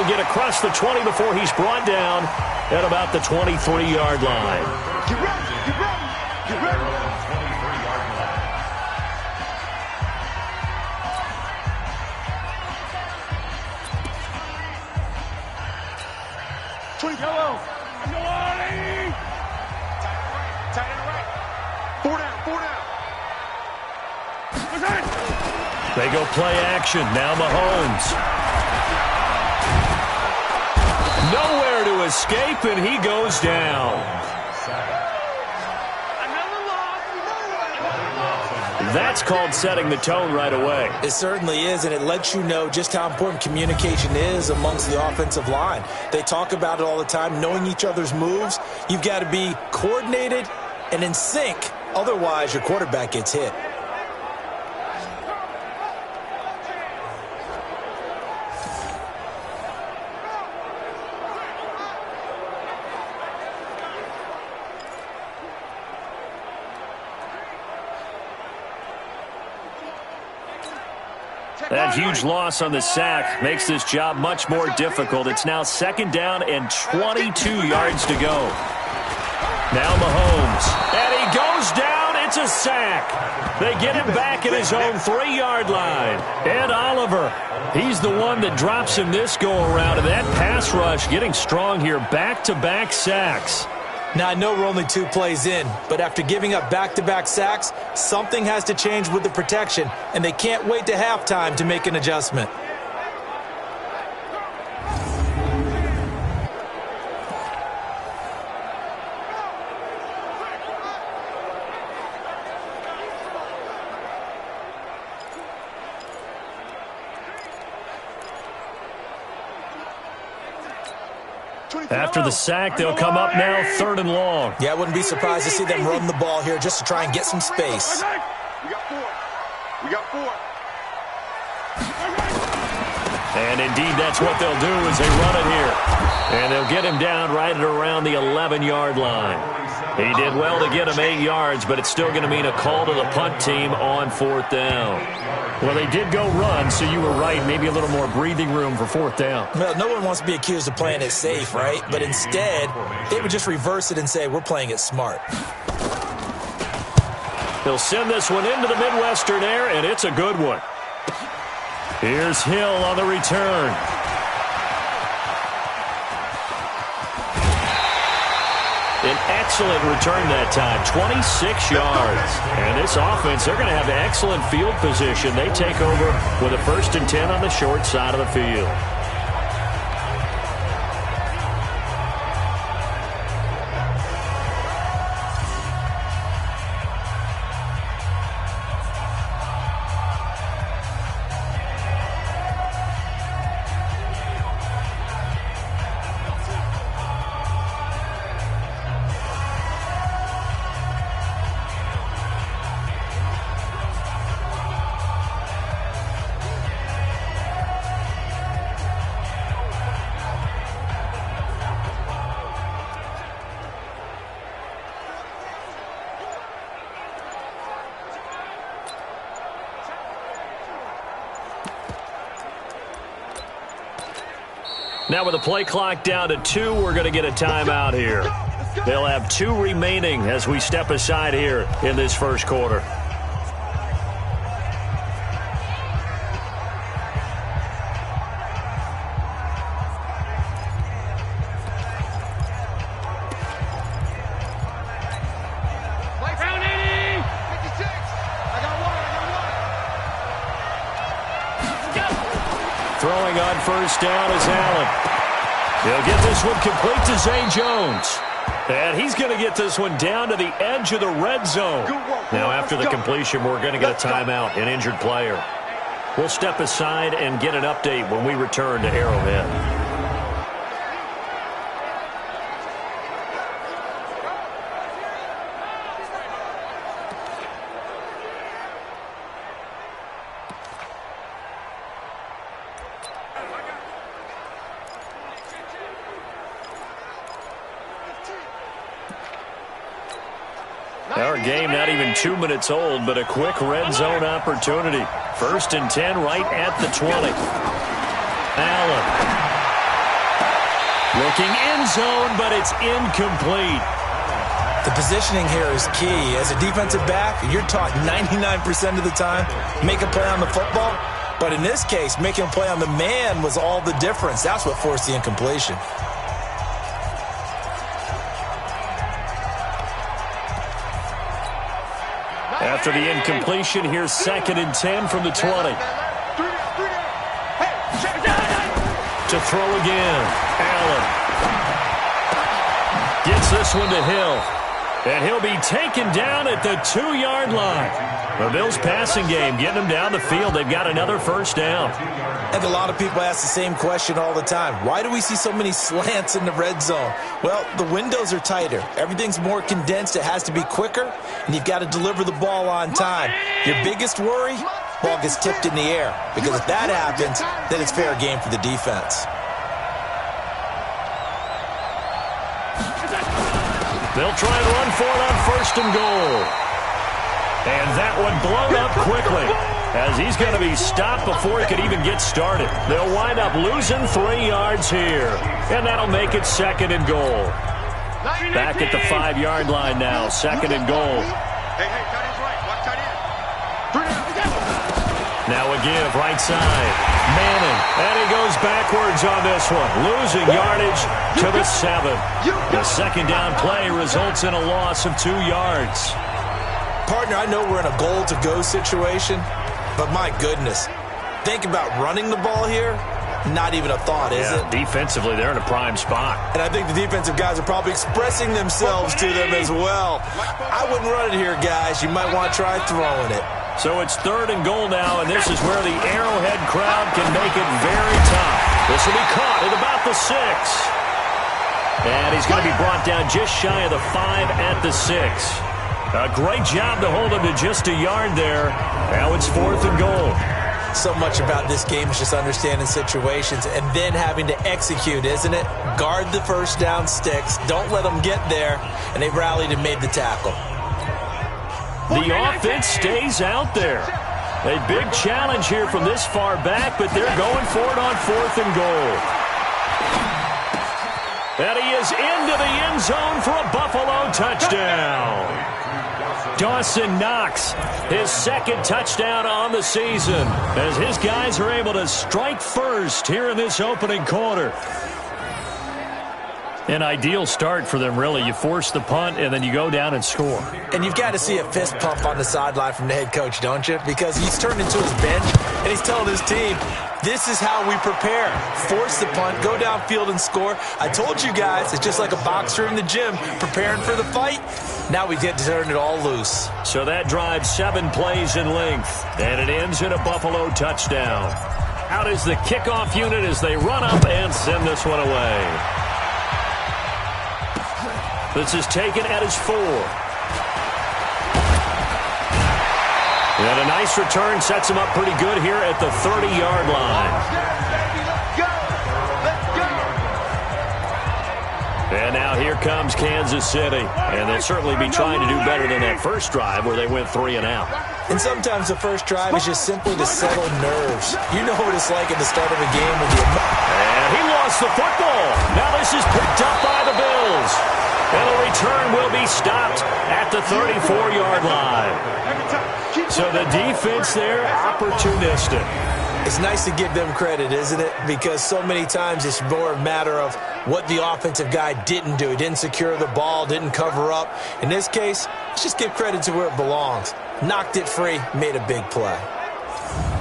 he'll get across the 20 before he's brought down at about the 23-yard line. Get ready, get ready, get ready. 23-yard line. Yellow. Tight end right. 4 down, 4 down. They go play action. Now Mahomes. Nowhere to escape, and he goes down. That's called setting the tone right away. It certainly is, and it lets you know just how important communication is amongst the offensive line. They talk about it all the time, knowing each other's moves. You've got to be coordinated and in sync. Otherwise, your quarterback gets hit. That huge loss on the sack makes this job much more difficult. It's now 2nd down and 22 yards to go. Now Mahomes. And he goes down. It's a sack. They get him back at his own 3-yard line. Ed Oliver, he's the one that drops him this go-around. And that pass rush getting strong here. Back-to-back sacks. Now, I know we're only 2 plays in, but after giving up back-to-back sacks, something has to change with the protection, and they can't wait to halftime to make an adjustment. After the sack, they'll come up now 3rd and long. Yeah, I wouldn't be surprised to see them run the ball here just to try and get some space. We got 4. We got 4. And indeed, that's what they'll do as they run it here. And they'll get him down right at around the 11-yard line. He did well to get him 8 yards, but it's still going to mean a call to the punt team on 4th down. Well, they did go run, so you were right. Maybe a little more breathing room for 4th down. Well, no one wants to be accused of playing it safe, right? But instead, they would just reverse it and say, we're playing it smart. He'll send this one into the Midwestern air, and it's a good one. Here's Hill on the return. An excellent return that time, 26 yards. And this offense, they're going to have excellent field position. They take over with a 1st and 10 on the short side of the field. Now with the play clock down to 2, we're going to get a timeout here. They'll have 2 remaining as we step aside here in this 1st quarter. Throwing on 1st down is Allen. He'll get this one complete to Zay Jones. And he's going to get this one down to the edge of the red zone. Now after the completion, we're going to get a timeout, an injured player. We'll step aside and get an update when we return to Arrowhead. Our game not even 2 minutes old, but a quick red zone opportunity. 1st and 10 right at the 20. Allen. looking in zone, but it's incomplete. The positioning here is key. As a defensive back, you're taught 99% of the time, make a play on the football. But in this case, making a play on the man was all the difference. That's what forced the incompletion. After the incompletion, here's 2nd and 10 from the 20. To throw again. Allen gets this one to Hill. And he'll be taken down at the 2-yard line. The Bills' passing game getting them down the field. They've got another first down. And a lot of people ask the same question all the time. Why do we see so many slants in the red zone? Well, the windows are tighter. Everything's more condensed. It has to be quicker, and you've got to deliver the ball on time. Your biggest worry? Ball gets tipped in the air. Because if that happens, then it's fair game for the defense. They'll try and run for it on 1st and goal. And that one blown up quickly as he's going to be stopped before he could even get started. They'll wind up losing 3 yards here. And that'll make it 2nd and goal. Back at the 5-yard line now, 2nd and goal. Hey, tight end's right. Watch tight end. Now a give, right side. Manning, and he goes backwards on this one. Losing yardage to the 7. The 2nd down play results in a loss of 2 yards. Partner, I know we're in a goal-to-go situation, but my goodness, think about running the ball here. Not even a thought, is it? Defensively, they're in a prime spot. And I think the defensive guys are probably expressing themselves to them as well. I wouldn't run it here, guys. You might want to try throwing it. So it's 3rd and goal now, and this is where the Arrowhead crowd can make it very tough. This will be caught at about the 6. And he's going to be brought down just shy of the 5 at the 6. A great job to hold him to just a yard there. Now it's 4th and goal. So much about this game is just understanding situations and then having to execute, isn't it? Guard the first down sticks. Don't let them get there. And they rallied and made the tackle. The offense stays out there. A big challenge here from this far back, but they're going for it on 4th and goal. And he is into the end zone for a Buffalo touchdown. Dawson Knox, his 2nd touchdown on the season, as his guys are able to strike first here in this opening quarter. An ideal start for them, really. You force the punt, and then you go down and score. And you've got to see a fist pump on the sideline from the head coach, don't you? Because he's turned into his bench, and he's telling his team, this is how we prepare. Force the punt, go downfield and score. I told you guys, it's just like a boxer in the gym preparing for the fight. Now we get to turn it all loose. So that drives 7 plays in length, and it ends in a Buffalo touchdown. Out is the kickoff unit as they run up and send this one away. This is taken at his 4. And a nice return sets him up pretty good here at the 30-yard line. And now here comes Kansas City. And they'll certainly be trying to do better than that first drive where they went 3 and out. And sometimes the first drive is just simply to settle nerves. You know what it's like at the start of a game with the... And he lost the football. Now this is picked up by the Bills. And a return will be stopped at the 34-yard line. So the defense there, opportunistic. It's nice to give them credit, isn't it? Because so many times it's more a matter of what the offensive guy didn't do. He didn't secure the ball, didn't cover up. In this case, let's just give credit to where it belongs. Knocked it free, made a big play.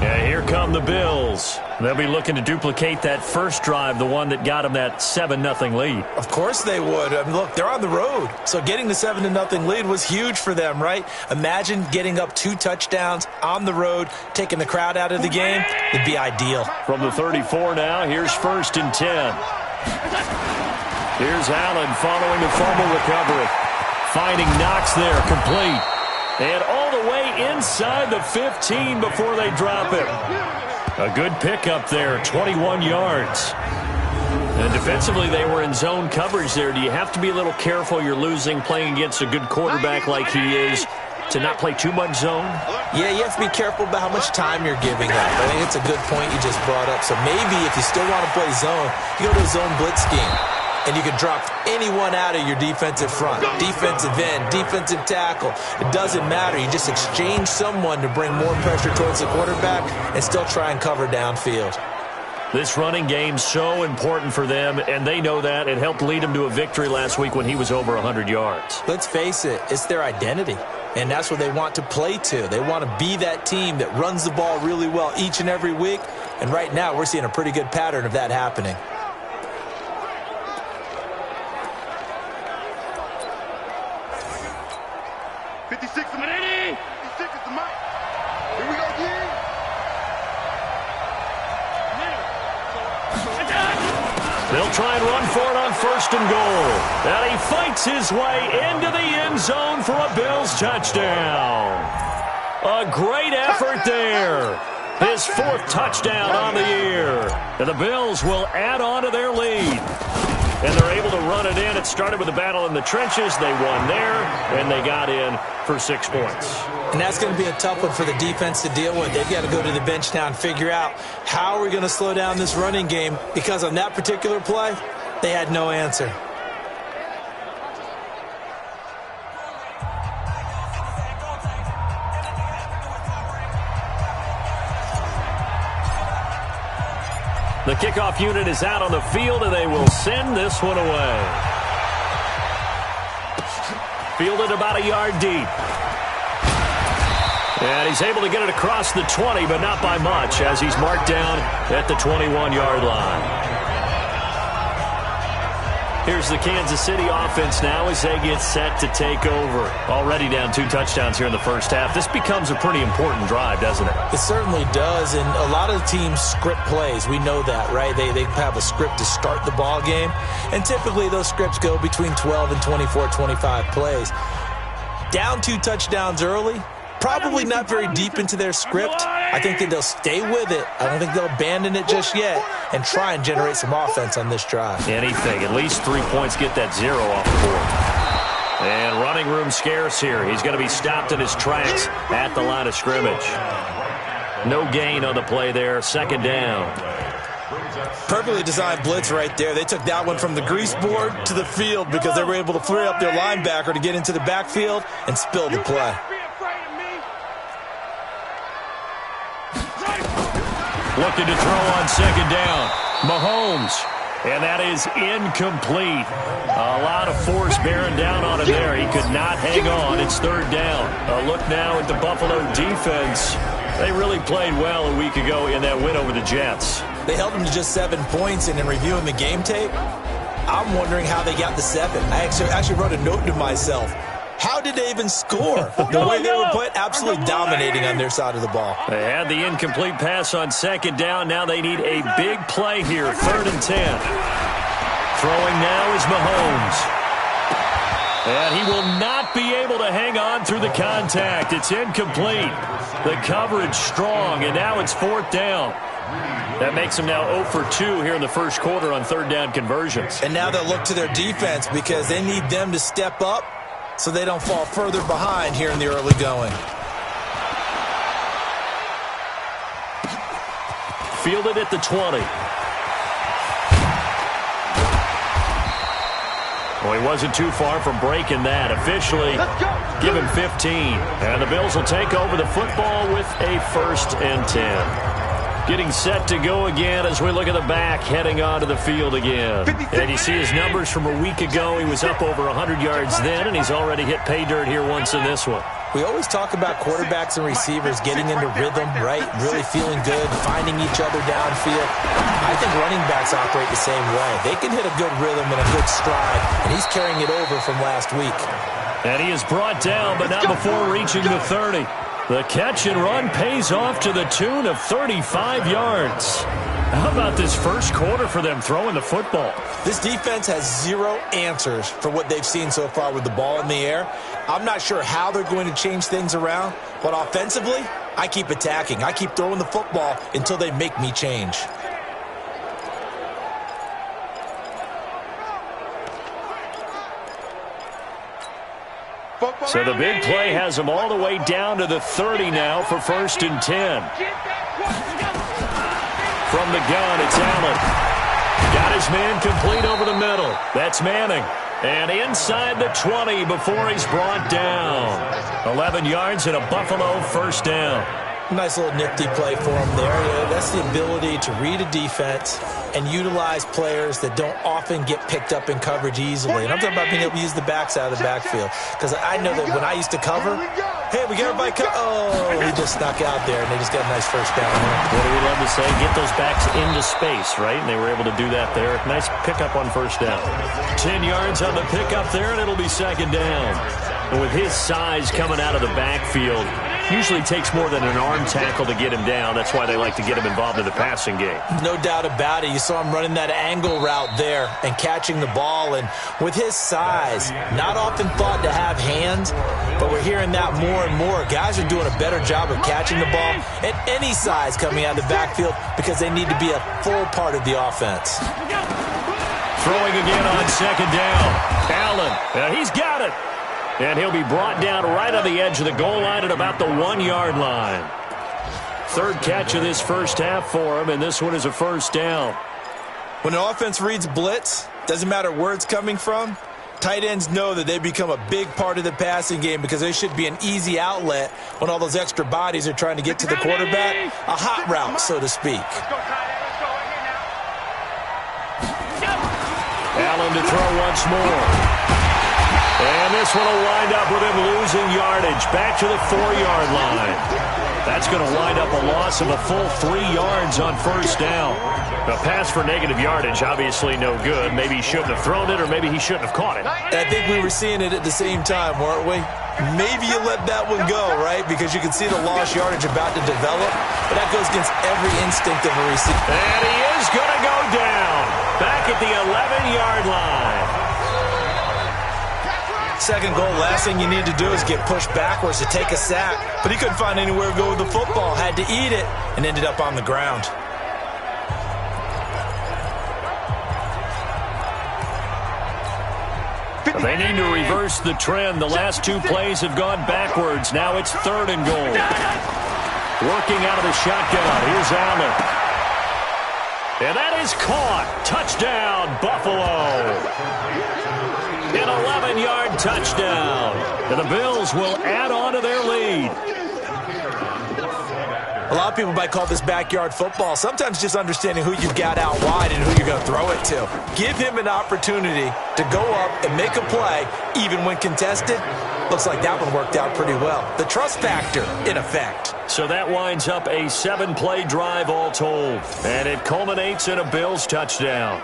Yeah, here come the Bills. They'll be looking to duplicate that first drive, the one that got them that 7-0 lead. Of course they would. I mean, look, they're on the road. So getting the 7-0 lead was huge for them, right? Imagine getting up 2 touchdowns on the road, taking the crowd out of the game. It'd be ideal. From the 34 now, here's 1st and 10. Here's Allen following the fumble recovery. Finding Knox there, complete. And all the way inside the 15 before they drop it. A good pickup there, 21 yards. And defensively, they were in zone coverage there. Do you have to be a little careful? You're losing, playing against a good quarterback like he is, to not play too much zone? Yeah, you have to be careful about how much time you're giving up. I think it's a good point you just brought up. So maybe if you still want to play zone, you go to a zone blitz scheme. and you can drop anyone out of your defensive front. Defensive end, defensive tackle. It doesn't matter. You just exchange someone to bring more pressure towards the quarterback and still try and cover downfield. This running game's so important for them, and they know that. It helped lead them to a victory last week when he was over 100 yards. Let's face it, it's their identity, and that's what they want to play to. They want to be that team that runs the ball really well each and every week, and right now we're seeing a pretty good pattern of that happening. They'll try and run for it on 1st and goal. And he fights his way into the end zone for a Bills touchdown. A great effort there. His 4th touchdown on the year. And the Bills will add on to their lead. And they're able to run it in. It started with a battle in the trenches. They won there, and they got in for 6 points. And that's going to be a tough one for the defense to deal with. They've got to go to the bench now and figure out how we're going to slow down this running game, because on that particular play, they had no answer. The kickoff unit is out on the field, and they will send this one away. Fielded about a yard deep. And he's able to get it across the 20, but not by much, as he's marked down at the 21-yard line. Here's the Kansas City offense now as they get set to take over. Already down 2 touchdowns here in the first half. This becomes a pretty important drive, doesn't it? It certainly does, and a lot of teams script plays. We know that, right? They have a script to start the ball game, and typically those scripts go between 12 and 24, 25 plays. Down 2 touchdowns early, probably not very deep into their script. I think that they'll stay with it. I don't think they'll abandon it just yet and try and generate some offense on this drive. Anything. At least 3 points, get that 0 off the board. And running room scarce here. He's going to be stopped in his tracks at the line of scrimmage. No gain on the play there. 2nd down. Perfectly designed blitz right there. They took that one from the grease board to the field because they were able to free up their linebacker to get into the backfield and spill the play. Looking to throw on 2nd down. Mahomes. And that is incomplete. A lot of force bearing down on him there. He could not hang on. It's 3rd down. A look now at the Buffalo defense. They really played well a week ago in that win over the Jets. They held them to just 7 points, and in reviewing the game tape, I'm wondering how they got the 7. I actually wrote a note to myself. How did they even score? The way they were playing, absolutely dominating on their side of the ball. They had the incomplete pass on 2nd down. Now they need a big play here, 3rd and 10. Throwing now is Mahomes. And he will not be able to hang on through the contact. It's incomplete. The coverage strong, and now it's 4th down. That makes them now 0 for 2 here in the first quarter on 3rd down conversions. And now they'll look to their defense because they need them to step up so they don't fall further behind here in the early going. Fielded at the 20. Well, he wasn't too far from breaking that. Officially, give him 15. And the Bills will take over the football with a 1st and 10. Getting set to go again as we look at the back, heading onto the field again. And you see his numbers from a week ago. He was up over 100 yards then, and he's already hit pay dirt here once in this one. We always talk about quarterbacks and receivers getting into rhythm, right? Really feeling good, finding each other downfield. I think running backs operate the same way. They can hit a good rhythm and a good stride, and he's carrying it over from last week. And he is brought down, but not before reaching the 30. The catch and run pays off to the tune of 35 yards. How about this first quarter for them throwing the football? This defense has 0 answers for what they've seen so far with the ball in the air. I'm not sure how they're going to change things around, but offensively, I keep attacking. I keep throwing the football until they make me change. So the big play has them all the way down to the 30 now for 1st and 10. From the gun, it's Allen. Got his man complete over the middle. That's Manning. And inside the 20 before he's brought down. 11 yards and a Buffalo first down. Nice little nifty play for him there. Yeah, that's the ability to read a defense and utilize players that don't often get picked up in coverage easily. And I'm talking about being able to use the backside of the backfield. Because I know that when I used to cover, hey, we got everybody he just snuck out there, and they just got a nice first down. What do we love to say? Get those backs into space, right? And they were able to do that there. Nice pickup on first down. 10 yards on the pickup there, and it'll be second down. And with his size coming out of the backfield, usually takes more than an arm tackle to get him down. That's why they like to get him involved in the passing game. No doubt about it. You saw him running that angle route there and catching the ball. And with his size, not often thought to have hands, but we're hearing that more and more. Guys are doing a better job of catching the ball at any size coming out of the backfield because they need to be a full part of the offense. Throwing again on second down. Allen, he's got it. And he'll be brought down right on the edge of the goal line at about the 1 yard line. Third catch of this first half for him, and this one is a first down. When an offense reads blitz, doesn't matter where it's coming from, tight ends know that they become a big part of the passing game because they should be an easy outlet when all those extra bodies are trying to get to the quarterback. A hot route, so to speak. Allen to throw once more. And this one will wind up with him losing yardage back to the 4-yard line. That's going to wind up a loss of a full 3 yards on first down. A pass for negative yardage, obviously no good. Maybe he shouldn't have thrown it, or maybe he shouldn't have caught it. I think we were seeing it at the same time, weren't we? Maybe you let that one go, right? Because you can see the lost yardage about to develop. But that goes against every instinct of a receiver. And he is going to go down back at the 11-yard line. Second goal, last thing you need to do is get pushed backwards to take a sack. But he couldn't find anywhere to go with the football. Had to eat it and ended up on the ground. They need to reverse the trend. The last two plays have gone backwards. Now it's third and goal. Working out of the shotgun. Here's Allen. And that is caught. Touchdown, Buffalo. An 11-yard touchdown. And the Bills will add on to their lead. A lot of people might call this backyard football. Sometimes just understanding who you've got out wide and who you're going to throw it to. Give him an opportunity to go up and make a play, even when contested. Looks like that one worked out pretty well. The trust factor, in effect. So that winds up a 7-play drive all told. And it culminates in a Bills touchdown.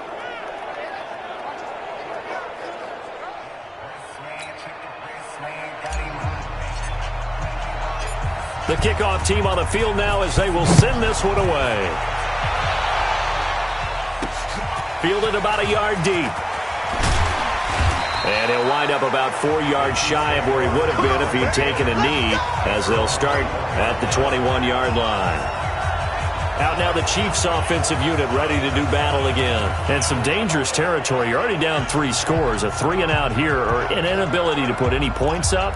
The kickoff team on the field now as they will send this one away. Fielded about a yard deep. And he'll wind up about 4 yards shy of where he would have been if he'd taken a knee, as they'll start at the 21-yard line. Out now the Chiefs offensive unit ready to do battle again. And some dangerous territory. You're already down 3 scores. A 3-and-out here, or an inability to put any points up.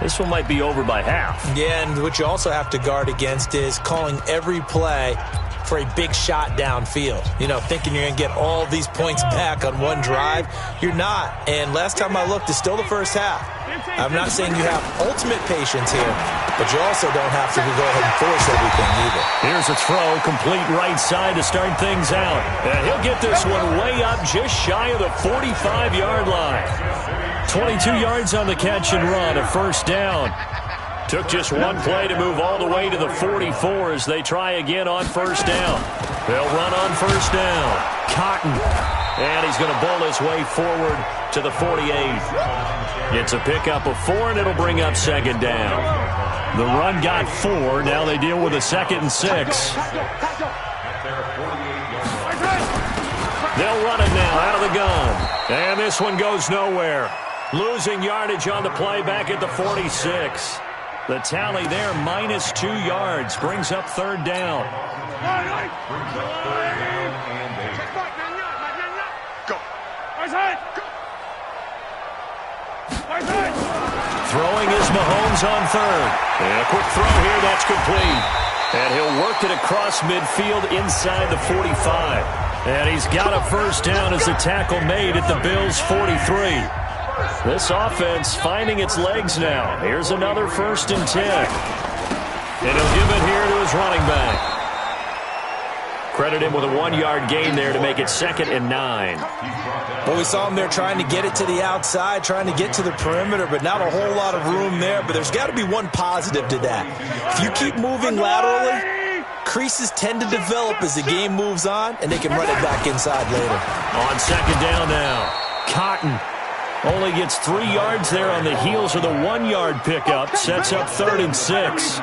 This one might be over by half. Yeah, and what you also have to guard against is calling every play for a big shot downfield. You know, thinking you're going to get all these points back on one drive. You're not. And last time I looked, it's still the first half. I'm not saying you have ultimate patience here, but you also don't have to go ahead and force everything either. Here's a throw, complete right side to start things out. And he'll get this one way up just shy of the 45-yard line. 22 yards on the catch and run, a first down. Took just one play to move all the way to the 44 as they try again on first down. They'll run on first down. Cotton. And he's going to bowl his way forward to the 48. It's a pickup of 4, and it'll bring up second down. The run got 4. Now they deal with a 2nd and 6. They'll run it now out of the gun. And this one goes nowhere. Losing yardage on the play back at the 46. The tally there, -2 yards, brings up third down. Throwing is Mahomes on third. And a quick throw here, that's complete. And he'll work it across midfield inside the 45. And he's got a first down as the tackle made at the Bills' 43. This offense finding its legs now. Here's another 1st and 10. And he'll give it here to his running back. Credit him with a 1-yard gain there to make it 2nd and 9. Well, we saw him there trying to get it to the outside, trying to get to the perimeter, but not a whole lot of room there. But there's got to be one positive to that. If you keep moving laterally, creases tend to develop as the game moves on, and they can run it back inside later. On 2nd down now, Cotton only gets 3 yards there on the heels of the 1-yard pickup. Sets up 3rd and 6.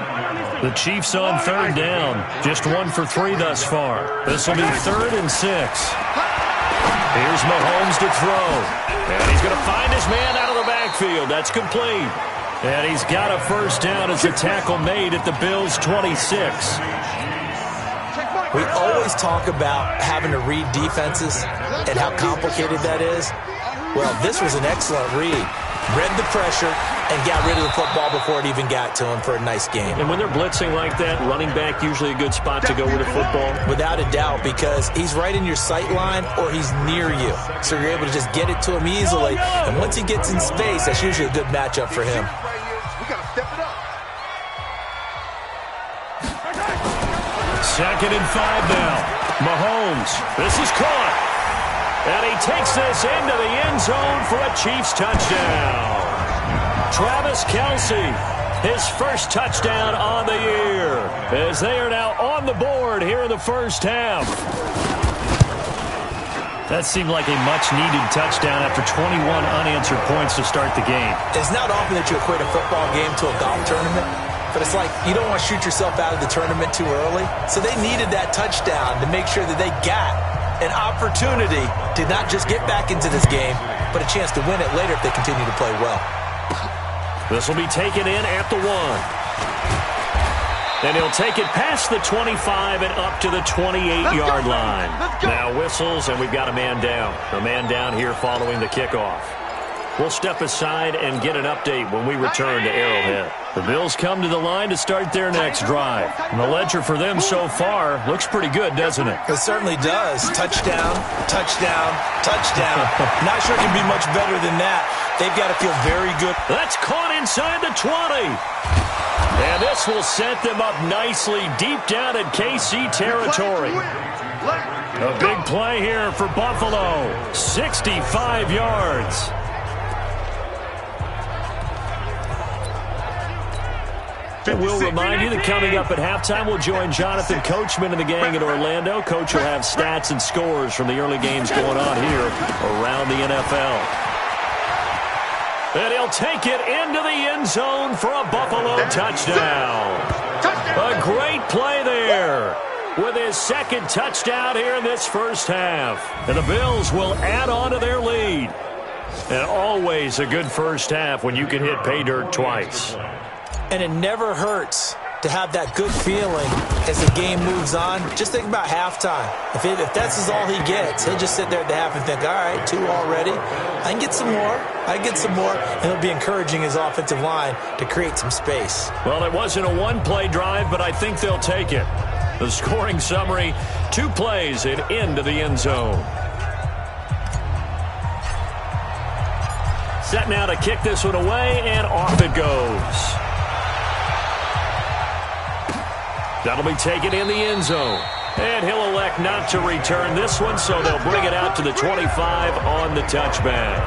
The Chiefs on 3rd down. Just 1 for 3 thus far. This will be 3rd and 6. Here's Mahomes to throw. And he's going to find his man out of the backfield. That's complete. And he's got a first down as the tackle made at the Bills' 26. We always talk about having to read defenses and how complicated that is. Well, this was an excellent read. Read the pressure and got rid of the football before it even got to him for a nice game. And when they're blitzing like that, running back usually a good spot to go with the football? Without a doubt, because he's right in your sight line or he's near you. So you're able to just get it to him easily. And once he gets in space, that's usually a good matchup for him. We got to step it up. 2nd and 5 now. Mahomes. This is caught. And he takes this into the end zone for a Chiefs touchdown. Travis Kelce, his first touchdown on the year, as they are now on the board here in the first half. That seemed like a much-needed touchdown after 21 unanswered points to start the game. It's not often that you equate a football game to a golf tournament, but it's like you don't want to shoot yourself out of the tournament too early. So they needed that touchdown to make sure that they got an opportunity to not just get back into this game, but a chance to win it later if they continue to play well. This will be taken in at the 1. And he'll take it past the 25 and up to the 28-yard line. Now whistles, and we've got a man down. A man down here following the kickoff. We'll step aside and get an update when we return to Arrowhead. The Bills come to the line to start their next drive. And the ledger for them so far looks pretty good, doesn't it? It certainly does. Touchdown, touchdown, touchdown. Not sure it can be much better than that. They've got to feel very good. That's caught inside the 20. And this will set them up nicely deep down in KC territory. A big play here for Buffalo. 65 yards. We'll remind you that coming up at halftime, we'll join Jonathan Coachman and the gang in Orlando. Coach will have stats and scores from the early games going on here around the NFL. And he'll take it into the end zone for a Buffalo touchdown. A great play there with his 2nd touchdown here in this first half. And the Bills will add on to their lead. And always a good first half when you can hit pay dirt twice. And it never hurts to have that good feeling as the game moves on. Just think about halftime. If that's all he gets, he'll just sit there at the half and think, all right, 2 already. I can get some more. I can get some more. And he'll be encouraging his offensive line to create some space. Well, it wasn't a one-play drive, but I think they'll take it. The scoring summary, 2 plays and into the end zone. Set now to kick this one away, and off it goes. That'll be taken in the end zone. And he'll elect not to return this one, so they'll bring it out to the 25 on the touchback.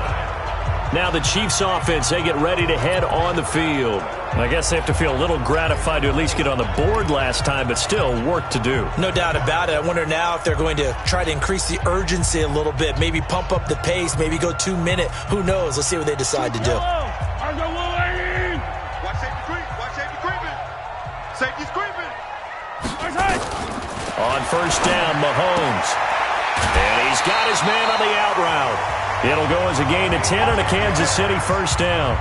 Now the Chiefs offense, they get ready to head on the field. I guess they have to feel a little gratified to at least get on the board last time, but still work to do. No doubt about it. I wonder now if they're going to try to increase the urgency a little bit, maybe pump up the pace, maybe go 2-minute. Who knows? Let's see what they decide to do. Watch safety creep. Watch safety creeping. Safety's creeping. On first down, Mahomes. And he's got his man on the out route. It'll go as a gain of 10 and a Kansas City first down.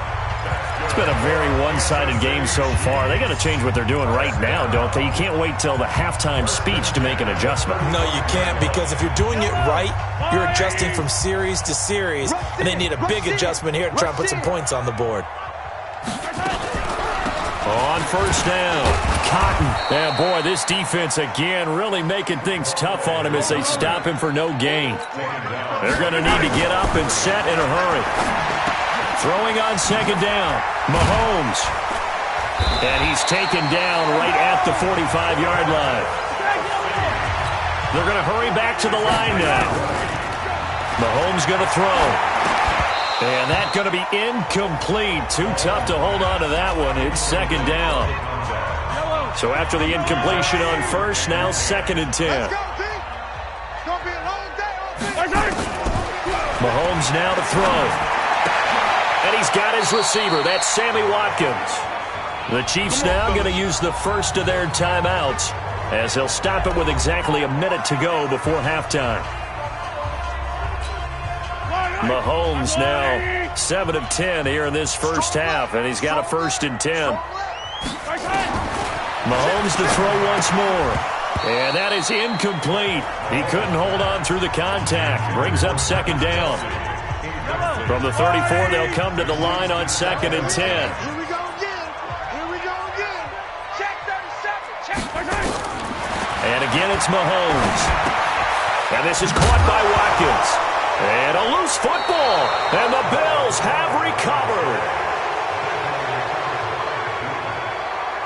It's been a very one-sided game so far. They got to change what they're doing right now, don't they? You can't wait till the halftime speech to make an adjustment. No, you can't, because if you're doing it right, you're adjusting from series to series, and they need a big adjustment here to try and put some points on the board. On first down, Cotton. And boy, this defense again really making things tough on him as they stop him for no gain. They're going to need to get up and set in a hurry. Throwing on second down, Mahomes. And he's taken down right at the 45-yard line. They're going to hurry back to the line now. Mahomes going to throw. And that's going to be incomplete. Too tough to hold on to that one. It's second down. So after the incompletion on first, now second and 10. Mahomes now to throw. And he's got his receiver. That's Sammy Watkins. The Chiefs now going to use the first of their timeouts as they'll stop it with exactly a minute to go before halftime. Mahomes now 7 of 10 here in this first half, and he's got a first and 10. Mahomes to throw once more, and that is incomplete. He couldn't hold on through the contact. Brings up second down. From the 34, they'll come to the line on second and 10. Here we go again. Here we go again. Check 37. Check 37. And again, it's Mahomes. And this is caught by Watkins. And a loose football. And the Bills have recovered.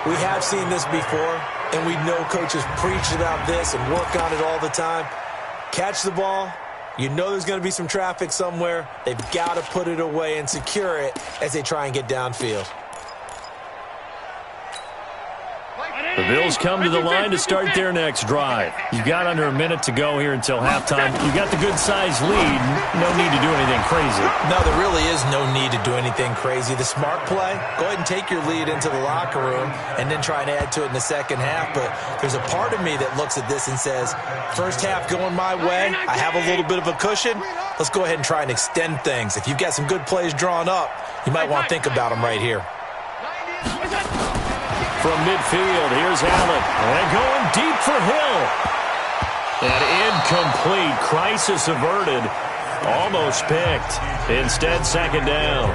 We have seen this before, and we know coaches preach about this and work on it all the time. Catch the ball. You know there's going to be some traffic somewhere. They've got to put it away and secure it as they try and get downfield. The Bills come to the line to start their next drive. You've got under a minute to go here until halftime. You've got the good-sized lead. No need to do anything crazy. No, there really is no need to do anything crazy. The smart play, go ahead and take your lead into the locker room and then try and add to it in the second half. But there's a part of me that looks at this and says, first half going my way, I have a little bit of a cushion. Let's go ahead and try and extend things. If you've got some good plays drawn up, you might want to think about them right here. From midfield, here's Allen. And going deep for Hill. And incomplete. Crisis averted. Almost picked. Instead, second down.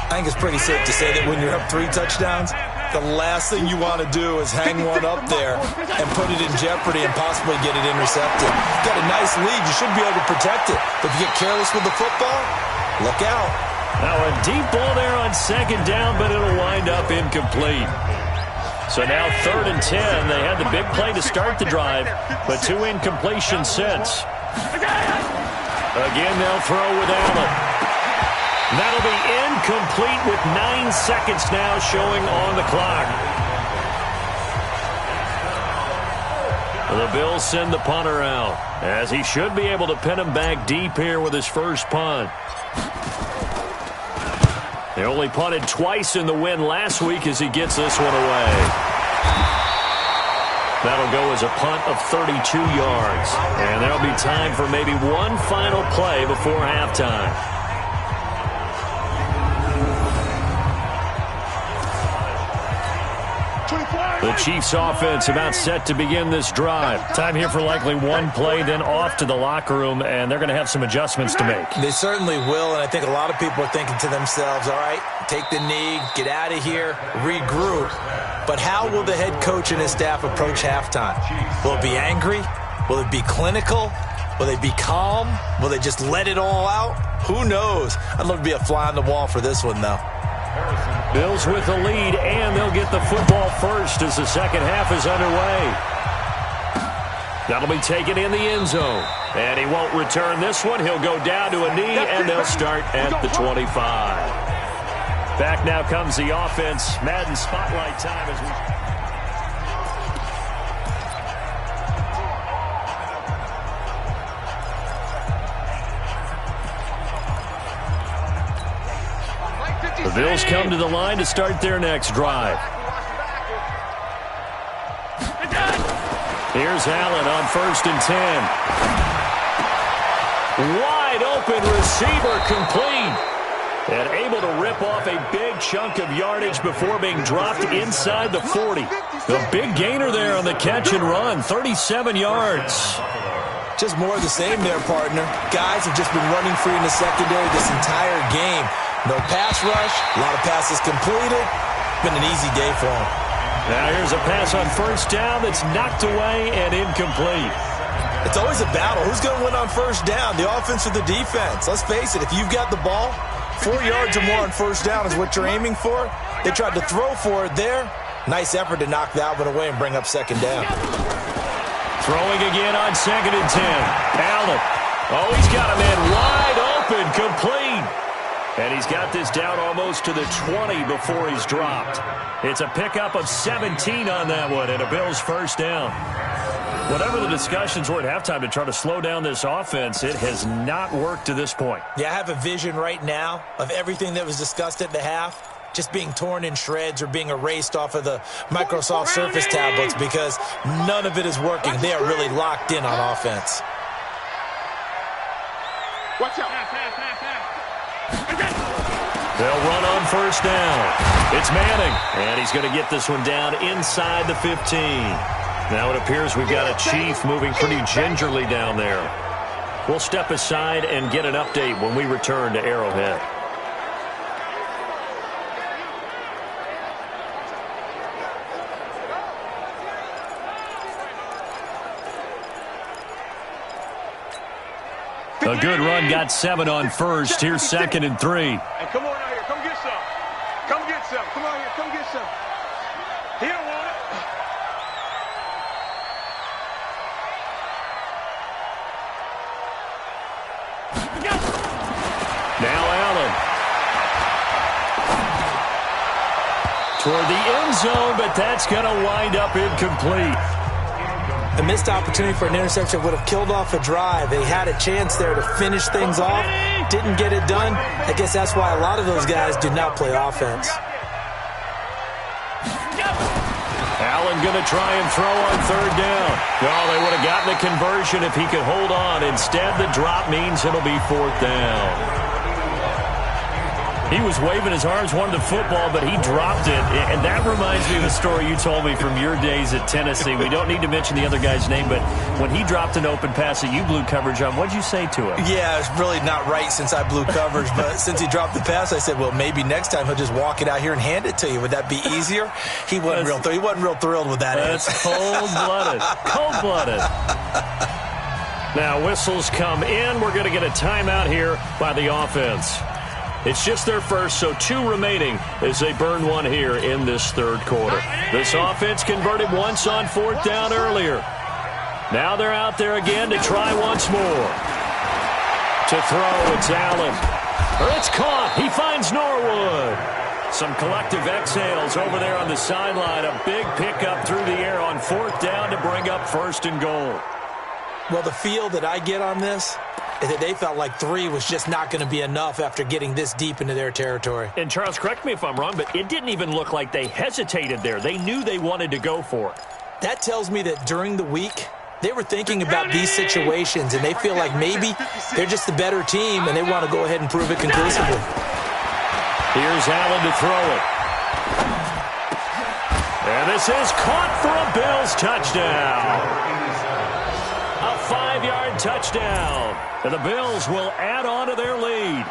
I think it's pretty safe to say that when you're up 3 touchdowns, the last thing you want to do is hang one up there and put it in jeopardy and possibly get it intercepted. You've got a nice lead. You should be able to protect it. But if you get careless with the football, look out. Now a deep ball there on second down, but it'll wind up incomplete. So now third and 10. They had the big play to start the drive, but 2 incompletions since. Again, they'll throw with Allen. That'll be incomplete with 9 seconds now showing on the clock. The Bills send the punter out, as he should be able to pin him back deep here with his first punt. They only punted twice in the win last week as he gets this one away. That'll go as a punt of 32 yards. And there'll be time for maybe one final play before halftime. The Chiefs offense about set to begin this drive. Time here for likely one play, then off to the locker room, and they're going to have some adjustments to make. They certainly will, and I think a lot of people are thinking to themselves, all right, take the knee, get out of here, regroup. But how will the head coach and his staff approach halftime? Will it be angry? Will it be clinical? Will they be calm? Will they just let it all out? Who knows? I'd love to be a fly on the wall for this one, though. Bills with the lead, and they'll get the football first as the second half is underway. That'll be taken in the end zone. And he won't return this one. He'll go down to a knee, and they'll start at the 25. Back now comes the offense. Madden Spotlight time as we... The Bills come to the line to start their next drive. Here's Allen on first and 10. Wide open receiver complete. And able to rip off a big chunk of yardage before being dropped inside the 40. The big gainer there on the catch and run, 37 yards. Just more of the same there, partner. Guys have just been running free in the secondary this entire game. No pass rush, a lot of passes completed. Been an easy day for him. Now here's a pass on first down that's knocked away and incomplete. It's always a battle. Who's going to win on first down, the offense or the defense? Let's face it, if you've got the ball, 4 yards or more on first down is what you're aiming for. They tried to throw for it there. Nice effort to knock that one away and bring up second down. Throwing again on 2nd and 10. Allen. Oh, he's got a man wide open, complete. And he's got this down almost to the 20 before he's dropped. It's a pickup of 17 on that one and a Bills first down. Whatever the discussions were at halftime to try to slow down this offense, it has not worked to this point. Yeah, I have a vision right now of everything that was discussed at the half just being torn in shreds or being erased off of the Microsoft Surface tablets because none of it is working. They are really locked in on offense. Watch out. They'll run on first down. It's Manning, and he's going to get this one down inside the 15. Now it appears we've got a Chief moving pretty gingerly down there. We'll step aside and get an update when we return to Arrowhead. A good run, got 7 on first. Here's 2nd and 3. Hey, come on out here. Come get some. Come get some. Come on here. Come get some. He don't want it. Now Allen. Toward the end zone, but that's going to wind up incomplete. A missed opportunity for an interception would have killed off a drive. They had a chance there to finish things off. Didn't get it done. I guess that's why a lot of those guys do not play offense. Allen going to try and throw on 3rd down. Oh, they would have gotten the conversion if he could hold on. Instead, the drop means it'll be 4th down. He was waving his arms, wanted the football, but he dropped it. And that reminds me of a story you told me from your days at Tennessee. We don't need to mention the other guy's name, but when he dropped an open pass that you blew coverage on, what'd you say to him? Yeah, it's really not right since I blew coverage, but since he dropped the pass, I said, well, maybe next time he'll just walk it out here and hand it to you. Would that be easier? He wasn't real thrilled with that. That's cold-blooded. Cold-blooded. Now, whistles come in. We're going to get a timeout here by the offense. It's just their first, so 2 remaining as they burn one here in this 3rd quarter. This offense converted once on 4th down earlier. Now they're out there again to try once more. To throw, it's Allen. It's caught. He finds Norwood. Some collective exhales over there on the sideline. A big pickup through the air on 4th down to bring up 1st and goal. Well, the feel that I get on this is that they felt like 3 was just not going to be enough after getting this deep into their territory. And, Charles, correct me if I'm wrong, but it didn't even look like they hesitated there. They knew they wanted to go for it. That tells me that during the week, they were thinking about these situations, and they feel like maybe they're just the better team, and they want to go ahead and prove it conclusively. Here's Allen to throw it. And this is caught for a Bills touchdown. A 5-yard touchdown. And the Bills will add on to their lead.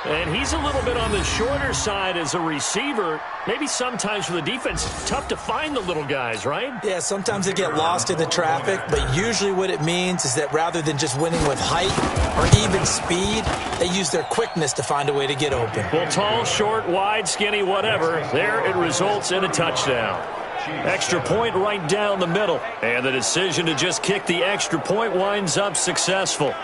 And he's a little bit on the shorter side as a receiver. Maybe sometimes for the defense, it's tough to find the little guys, right? Yeah, sometimes they get lost in the traffic, but usually what it means is that rather than just winning with height or even speed, they use their quickness to find a way to get open. Well, tall, short, wide, skinny, whatever, there it results in a touchdown. Extra point right down the middle. And the decision to just kick the extra point winds up successful.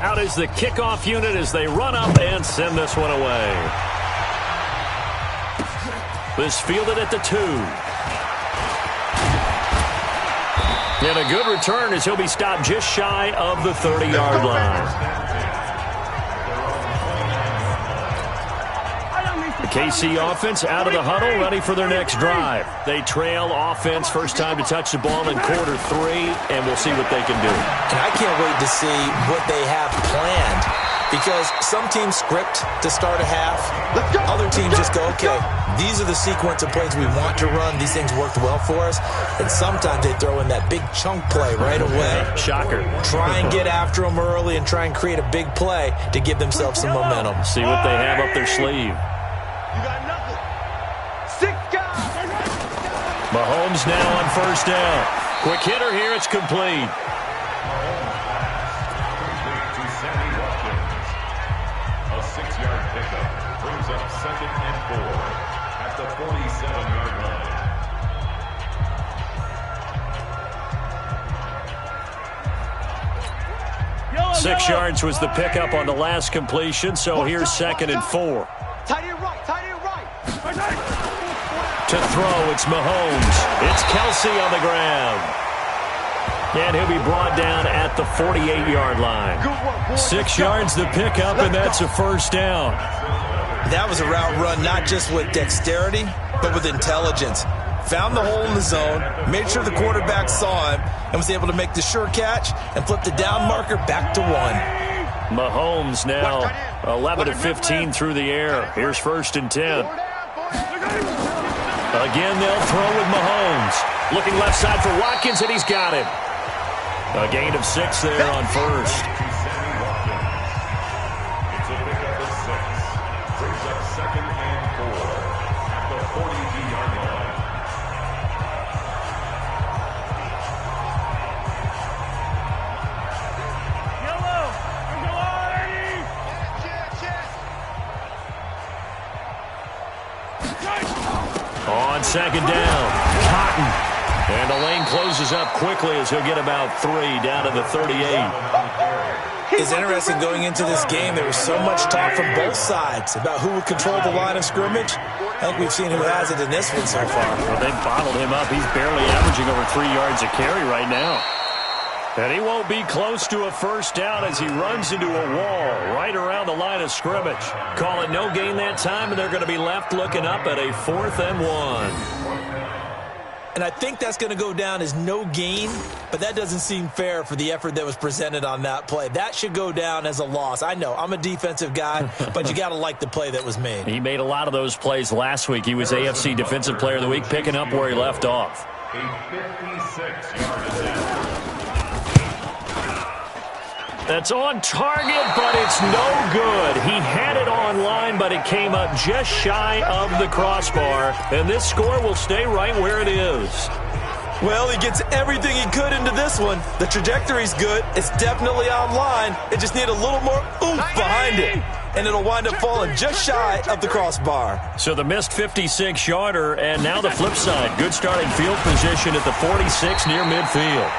Out is the kickoff unit as they run up and send this one away. This fielded at the 2. And a good return as he'll be stopped just shy of the 30-yard line. The KC offense out of the huddle, ready for their next drive. They trail offense, first time to touch the ball in quarter 3, and we'll see what they can do. And I can't wait to see what they have planned Because some teams script to start a half. Other teams just go, okay, these are the sequence of plays we want to run. These things worked well for us. And sometimes they throw in that big chunk play right away. Shocker. Try and get after them early and try and create a big play to give themselves some momentum. See what they have up their sleeve. You got nothing. 6 guys. Mahomes now on first down. Quick hitter here. It's complete. A 6-yard pickup brings up 2nd and 4 at the 47-yard line. 6 yards was the pickup on the last completion, so here's 2nd and 4. Tight end right, tight end right. To throw, it's Mahomes. It's Kelsey on the ground. And he'll be brought down at the 48-yard line. 6 yards the pickup, and that's a first down. That was a route run not just with dexterity, but with intelligence. Found the hole in the zone, made sure the quarterback saw him, and was able to make the sure catch and flip the down marker back to 1. Mahomes now 11 of 15 through the air. Here's 1st and 10. Again, they'll throw with Mahomes. Looking left side for Watkins, and he's got him. A gain of 6 there on first. It's a pickup of 6. Brings up 2nd and 4 at the 42-yard line. On 2nd down, Cotton. And the lane closes up quickly as he'll get about 3 down to the 38. It's interesting going into this game. There was so much talk from both sides about who would control the line of scrimmage. I think we've seen who has it in this one so far. Well, they've bottled him up. He's barely averaging over 3 yards a carry right now. And he won't be close to a first down as he runs into a wall right around the line of scrimmage. Call it no gain that time, and they're going to be left looking up at a 4th and 1. And I think that's going to go down as no gain, but that doesn't seem fair for the effort that was presented on that play. That should go down as a loss. I know, I'm a defensive guy, but you got to like the play that was made. He made a lot of those plays last week. He was AFC Defensive Player of the Week, picking up where he left off. A 56-yard attempt. That's on target, but it's no good. He had it on line, but it came up just shy of the crossbar, and this score will stay right where it is. Well, he gets everything he could into this one. The trajectory's good. It's definitely on line. It just needs a little more oomph behind it, and it'll wind up falling just shy of the crossbar. So the missed 56-yarder, and now the flip side. Good starting field position at the 46 near midfield.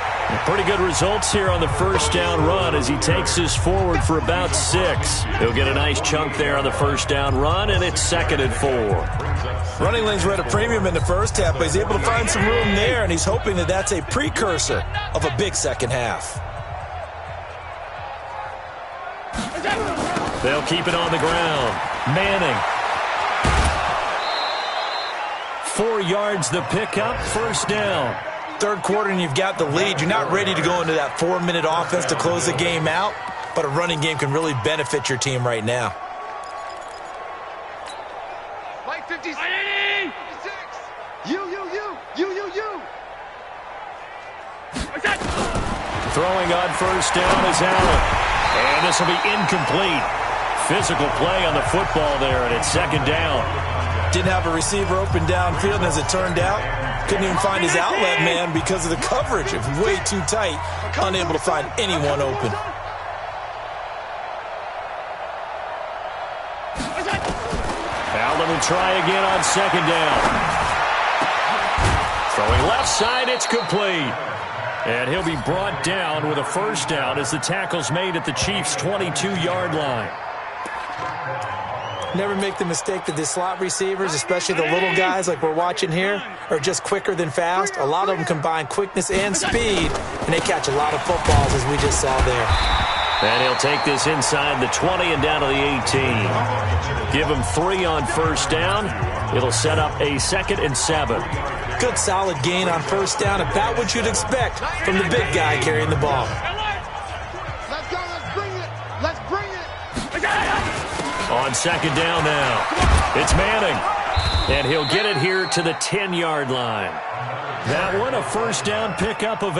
Pretty good results here on the first down run as he takes this forward for about 6. He'll get a nice chunk there on the first down run, and it's 2nd and 4. Running lanes were at a premium in the first half, but he's able to find some room there, and he's hoping that that's a precursor of a big second half. They'll keep it on the ground. Manning. 4 yards the pickup, first down. Third quarter and you've got the lead. You're not ready to go into that 4-minute offense to close the game out, but a running game can really benefit your team right now. Like 56. You. Throwing on first down is Allen. And this will be incomplete. Physical play on the football there, and it's 2nd down. Didn't have a receiver open downfield, and as it turned out, couldn't even find his outlet man because of the coverage. It was way too tight, unable to find anyone open. Allen will try again on 2nd down. Throwing left side, it's complete. And he'll be brought down with a first down as the tackle's made at the Chiefs' 22-yard line. Never make the mistake that the slot receivers, especially the little guys like we're watching here, are just quicker than fast. A lot of them combine quickness and speed, and they catch a lot of footballs, as we just saw there. And he'll take this inside the 20 and down to the 18. Give him 3 on first down. It'll set up a 2nd and 7. Good solid gain on first down, about what you'd expect from the big guy carrying the ball. Let's go, let's bring it. On second down now, it's Manning. And he'll get it here to the 10-yard line. That one, a first down pickup of 8.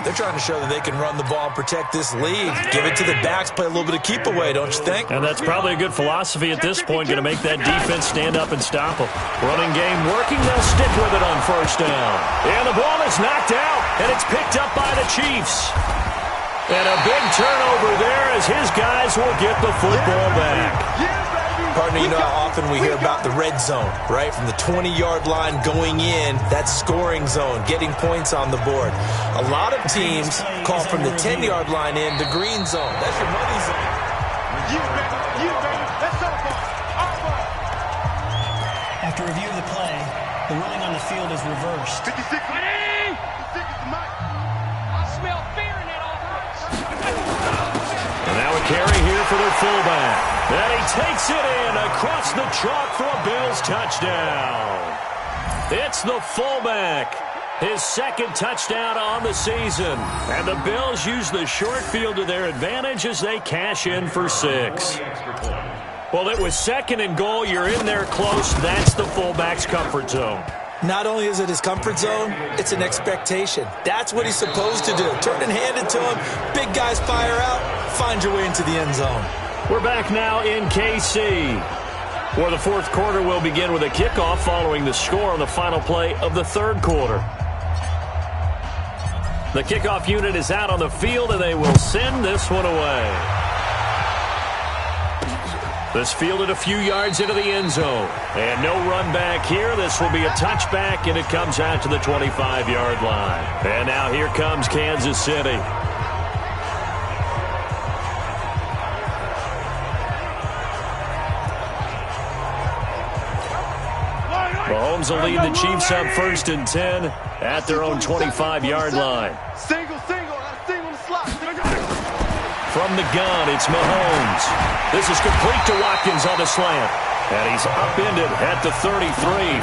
They're trying to show that they can run the ball and protect this lead. Give it to the backs, play a little bit of keep away, don't you think? And that's probably a good philosophy at this point, going to make that defense stand up and stop them. Running game working, they'll stick with it on first down. And the ball is knocked out, and it's picked up by the Chiefs. And a big turnover there as his guys will get the football back. Partner, you know how often we hear about the red zone, right? From the 20-yard line going in, that scoring zone, getting points on the board. A lot of teams call from the 10-yard line in the green zone. That's your money zone. You, baby. Let's go, boy. Our ball. After review of the play, the ruling on the field is reversed. 56 is the mic. I smell fear in that offense. And now a carry here for their fullback. And he takes it in across the chalk for a Bills touchdown. It's the fullback. His second touchdown on the season. And the Bills use the short field to their advantage as they cash in for 6. Well, it was second and goal. You're in there close. That's the fullback's comfort zone. Not only is it his comfort zone, it's an expectation. That's what he's supposed to do. Turn and hand it to him. Big guys fire out. Find your way into the end zone. We're back now in KC, where the fourth quarter will begin with a kickoff following the score on the final play of the third quarter. The kickoff unit is out on the field, and they will send this one away. This fielded a few yards into the end zone. And no run back here. This will be a touchback, and it comes out to the 25-yard line. And now here comes Kansas City. Mahomes will lead the Chiefs up 1st and 10 at their own 25-yard line. Single on the slot. From the gun, it's Mahomes. This is complete to Watkins on the slant. And he's upended at the 33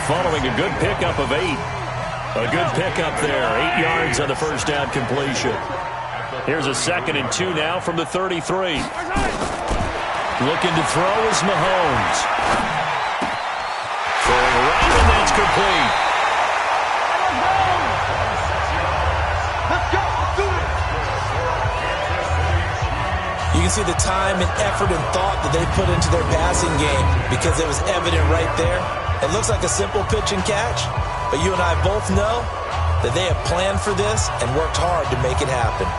following a good pickup of 8. A good pickup there, 8 yards on the first down completion. Here's a 2nd and 2 now from the 33. Looking to throw is Mahomes. Throwing right, and that's complete. Let's go. Let's do it. You can see the time and effort and thought that they put into their passing game because it was evident right there. It looks like a simple pitch and catch, but you and I both know that they have planned for this and worked hard to make it happen.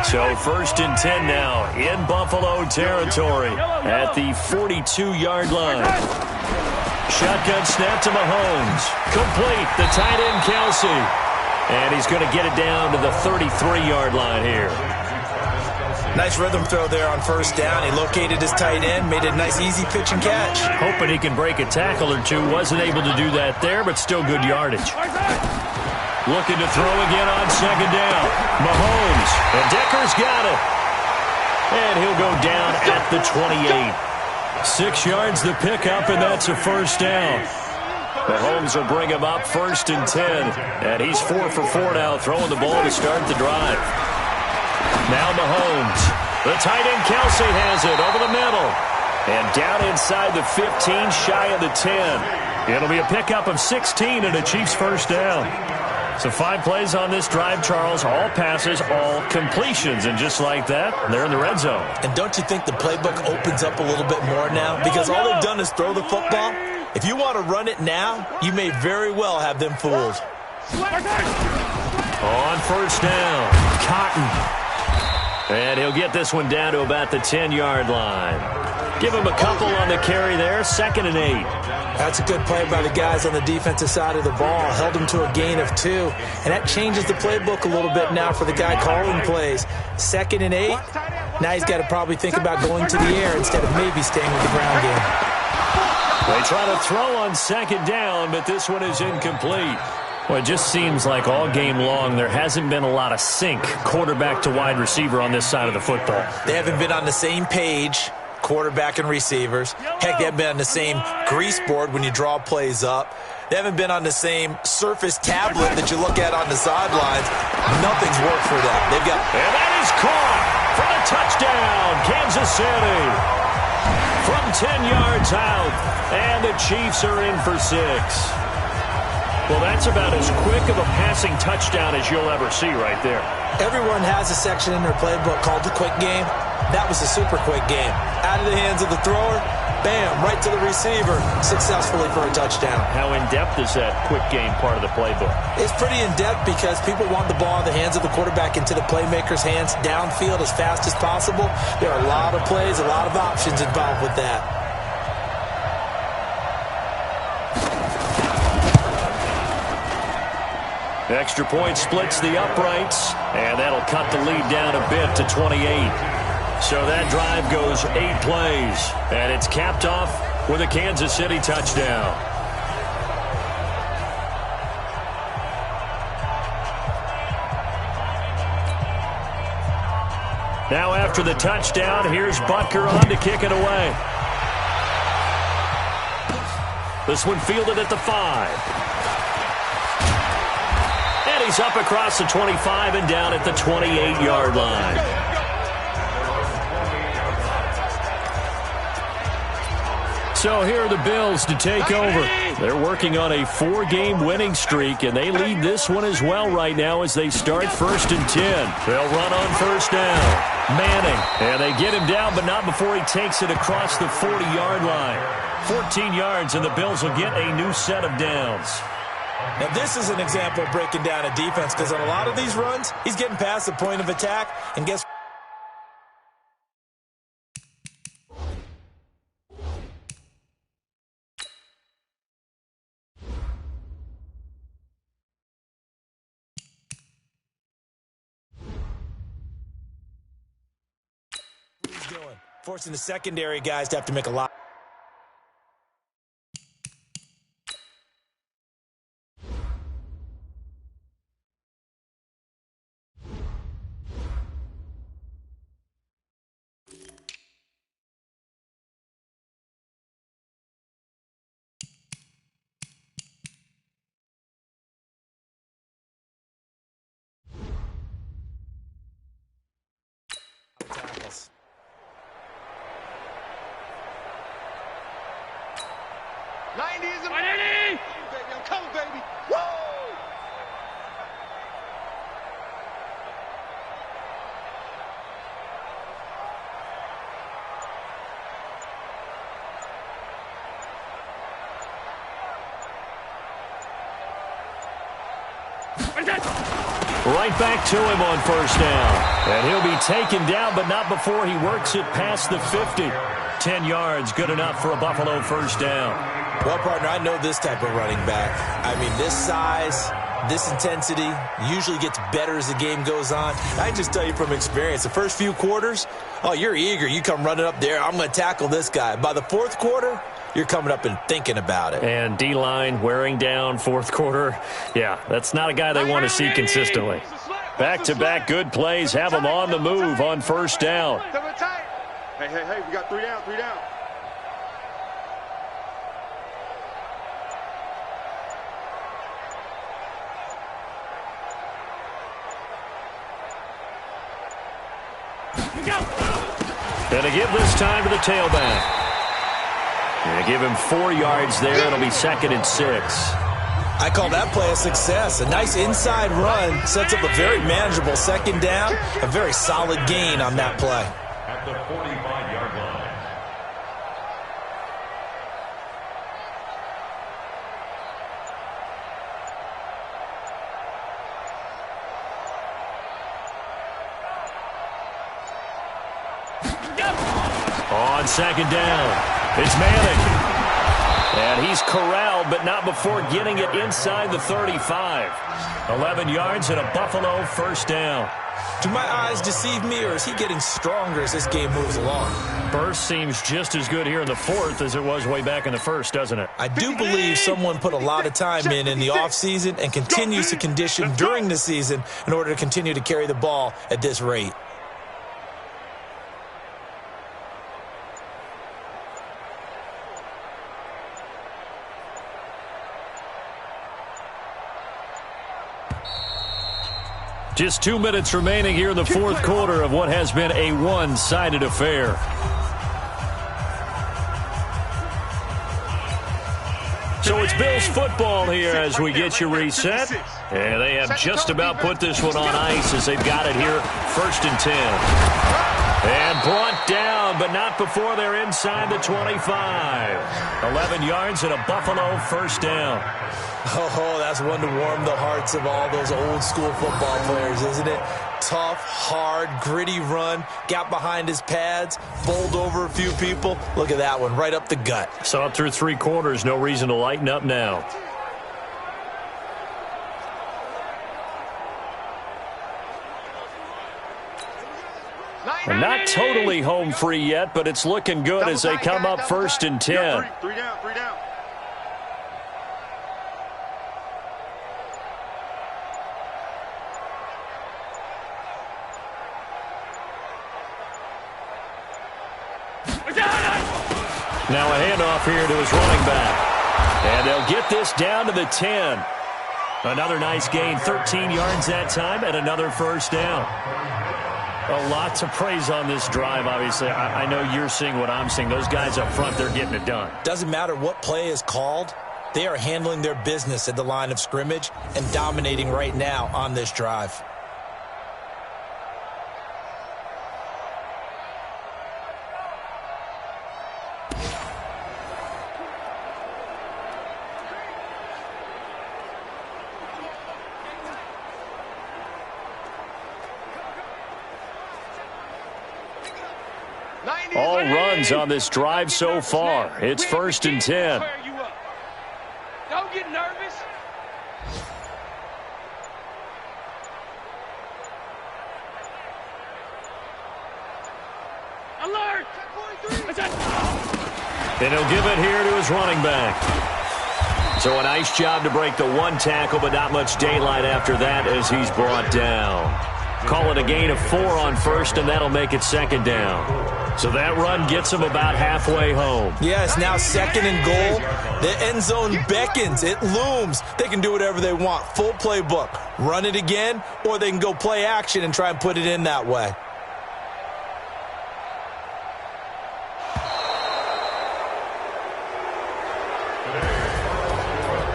So 1st and 10 now in Buffalo territory at the 42-yard line. Shotgun snap to Mahomes. Complete, the tight end Kelsey. And he's going to get it down to the 33-yard line here. Nice rhythm throw there on first down. He located his tight end, made it a nice easy pitch and catch. Hoping he can break a tackle or two. Wasn't able to do that there, but still good yardage. Looking to throw again on second down. Mahomes. And Decker's got it. And he'll go down at the 28. 6 yards the pickup, and that's a first down. Mahomes will bring him up 1st and 10. And he's 4 for 4 now, throwing the ball to start the drive. Now Mahomes. The tight end Kelsey has it over the middle. And down inside the 15, shy of the 10. It'll be a pickup of 16 and a Chiefs first down. So 5 plays on this drive, Charles. All passes, all completions. And just like that, they're in the red zone. And don't you think the playbook opens up a little bit more now? Because all they've done is throw the football. If you want to run it now, you may very well have them fooled. On first down, Cotton. And he'll get this one down to about the 10-yard line. Give him a couple on the carry there, 2nd and 8. That's a good play by the guys on the defensive side of the ball. Held him to a gain of 2. And that changes the playbook a little bit now for the guy calling plays. 2nd and 8. Now he's got to probably think about going to the air instead of maybe staying with the ground game. They try to throw on second down, but this one is incomplete. Well, it just seems like all game long there hasn't been a lot of sync quarterback to wide receiver on this side of the football. They haven't been on the same page, quarterback and receivers. Heck, they haven't been on the same grease board when you draw plays up. They haven't been on the same Surface tablet that you look at on the sidelines. Nothing's worked for them. They've got... And that is caught for the touchdown, Kansas City. From 10 yards out, and the Chiefs are in for 6. Well, that's about as quick of a passing touchdown as you'll ever see right there. Everyone has a section in their playbook called the quick game. That was a super quick game. Out of the hands of the thrower, bam, right to the receiver, successfully for a touchdown. How in-depth is that quick game part of the playbook? It's pretty in-depth because people want the ball in the hands of the quarterback into the playmaker's hands downfield as fast as possible. There are a lot of plays, a lot of options involved with that. Extra point splits the uprights, and that'll cut the lead down a bit to 28. So that drive goes 8 plays, and it's capped off with a Kansas City touchdown. Now after the touchdown, here's Butker on to kick it away. This one fielded at the 5. And he's up across the 25 and down at the 28-yard line. So here are the Bills to take over. They're working on a 4-game winning streak, and they lead this one as well right now as they start 1st and 10. They'll run on 1st down. Manning, and they get him down, but not before he takes it across the 40-yard line. 14 yards, and the Bills will get a new set of downs. Now, this is an example of breaking down a defense because on a lot of these runs, he's getting past the point of attack, and guess what? He's doing, forcing the secondary guys to have to make a lot. Tackles. '90s and baby, I'm coming, baby. Woo! Right back to him on 1st down. And he'll be taken down, but not before he works it past the 50. 10 yards, good enough for a Buffalo 1st down. Well, partner, I know this type of running back. I mean, this size, this intensity usually gets better as the game goes on. I just tell you from experience, the first few quarters, oh, you're eager. You come running up there, I'm going to tackle this guy. By the 4th quarter, you're coming up and thinking about it. And D-line wearing down 4th quarter. Yeah, that's not a guy they want to see consistently. Back-to-back good plays have him on the move on 1st down. Hey, we got 3 down, 3 down. And to give this time to the tailback. And give him 4 yards there. It'll be 2nd and 6. I call that play a success. A nice inside run sets up a very manageable 2nd down. A very solid gain on that play. At the 45-yard line. On 2nd down, it's Manning. And he's corralled, but not before getting it inside the 35. 11 yards and a Buffalo 1st down. Do my eyes deceive me, or is he getting stronger as this game moves along? Burst seems just as good here in the 4th as it was way back in the 1st, doesn't it? I do believe someone put a lot of time in the offseason and continues to condition during the season in order to continue to carry the ball at this rate. Just 2 minutes remaining here in the fourth quarter of what has been a one-sided affair. So it's Bills football here as we get you reset. And they have just about put this one on ice as they've got it here, 1st and 10. And brought down, but not before they're inside the 25. 11 yards and a Buffalo first down. Oh, that's one to warm the hearts of all those old-school football players, isn't it? Tough, hard, gritty run, got behind his pads, bowled over a few people. Look at that one, right up the gut. Saw it through 3 quarters, no reason to lighten up now. And not totally home free yet, but it's looking good as they come up 1st and 10. Three down. Now a handoff here to his running back. And they'll get this down to the 10. Another nice gain, 13 yards that time, and another first down. A lot to praise on this drive, obviously. I know you're seeing what I'm seeing. Those guys up front, they're getting it done. Doesn't matter what play is called. They are handling their business at the line of scrimmage and dominating right now on this drive. All runs on this drive so far. It's 1st and 10. Don't get nervous. Alert! And he'll give it here to his running back. So a nice job to break the 1 tackle, but not much daylight after that as he's brought down. Call it a gain of 4 on 1st, and that'll make it 2nd down. So that run gets them about halfway home. Yeah, it's now 2nd and goal. The end zone beckons. It looms. They can do whatever they want. Full playbook. Run it again, or they can go play action and try and put it in that way.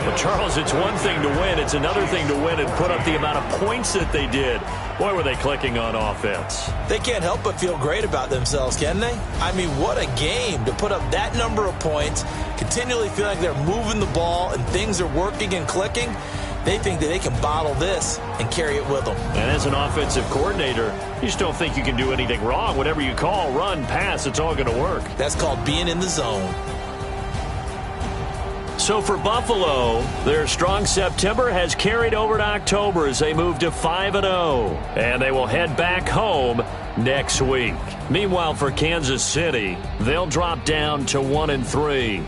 Well, Charles, it's one thing to win. It's another thing to win and put up the amount of points that they did. Boy, were they clicking on offense. They can't help but feel great about themselves, can they? I mean, what a game to put up that number of points, continually feel like they're moving the ball and things are working and clicking. They think that they can bottle this and carry it with them. And as an offensive coordinator, you just don't think you can do anything wrong. Whatever you call, run, pass, it's all going to work. That's called being in the zone. So for Buffalo, their strong September has carried over to October as they move to 5-0. And they will head back home next week. Meanwhile, for Kansas City, they'll drop down to 1-3.